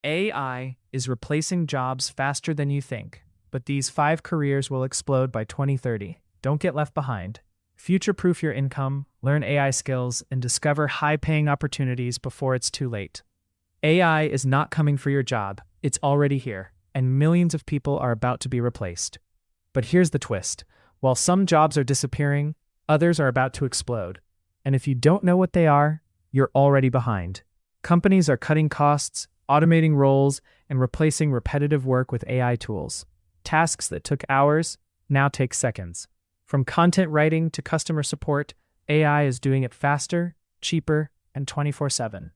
AI is replacing jobs faster than you think, but these 5 careers will explode by 2030. Don't get left behind. Future-proof your income, learn AI skills, and discover high-paying opportunities before it's too late. AI is not coming for your job, it's already here, and millions of people are about to be replaced. But here's the twist. While some jobs are disappearing, others are about to explode. And if you don't know what they are, you're already behind. Companies are cutting costs, automating roles, and replacing repetitive work with AI tools. Tasks that took hours now take seconds. From content writing to customer support, AI is doing it faster, cheaper, and 24/7.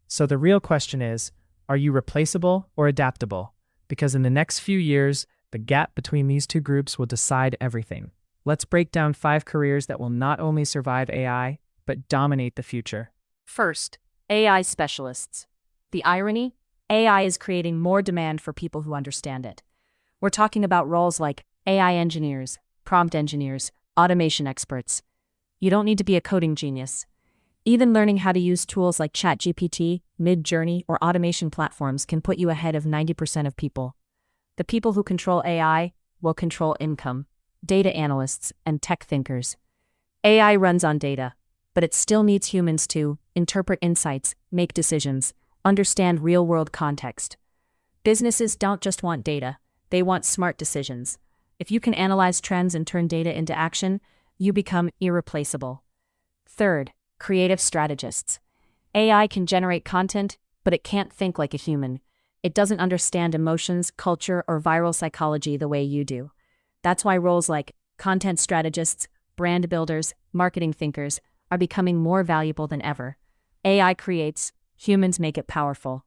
So the real question is, are you replaceable or adaptable? Because in the next few years, the gap between these two groups will decide everything. Let's break down 5 careers that will not only survive AI, but dominate the future. First, AI specialists. The irony? AI is creating more demand for people who understand it. We're talking about roles like AI engineers, prompt engineers, automation experts. You don't need to be a coding genius. Even learning how to use tools like ChatGPT, Midjourney, or automation platforms can put you ahead of 90% of people. The people who control AI will control income, data analysts, and tech thinkers. AI runs on data, but it still needs humans to interpret insights, make decisions, understand real-world context. Businesses don't just want data, they want smart decisions. If you can analyze trends and turn data into action, you become irreplaceable. Third, creative strategists. AI can generate content, but it can't think like a human. It doesn't understand emotions, culture, or viral psychology the way you do. That's why roles like content strategists, brand builders, marketing thinkers are becoming more valuable than ever. AI creates, humans make it powerful.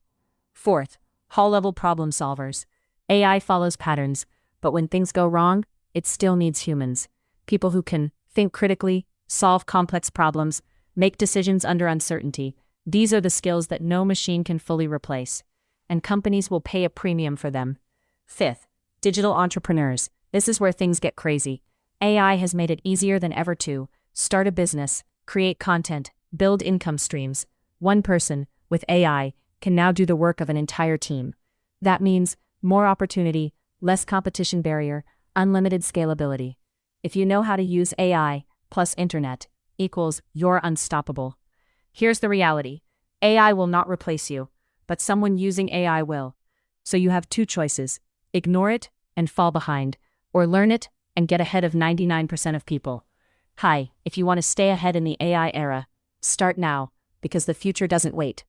Fourth, high-level problem solvers. AI follows patterns, but when things go wrong, it still needs humans. People who can think critically, solve complex problems, make decisions under uncertainty. These are the skills that no machine can fully replace, and companies will pay a premium for them. Fifth, digital entrepreneurs. This is where things get crazy. AI has made it easier than ever to start a business, create content, build income streams. One person, with AI, can now do the work of an entire team. That means more opportunity, less competition barrier, unlimited scalability. If you know how to use AI plus internet equals you're unstoppable. Here's the reality. AI will not replace you, but someone using AI will. So you have 2 choices. Ignore it and fall behind, or learn it and get ahead of 99% of people. Hi, if you want to stay ahead in the AI era, start now, because the future doesn't wait.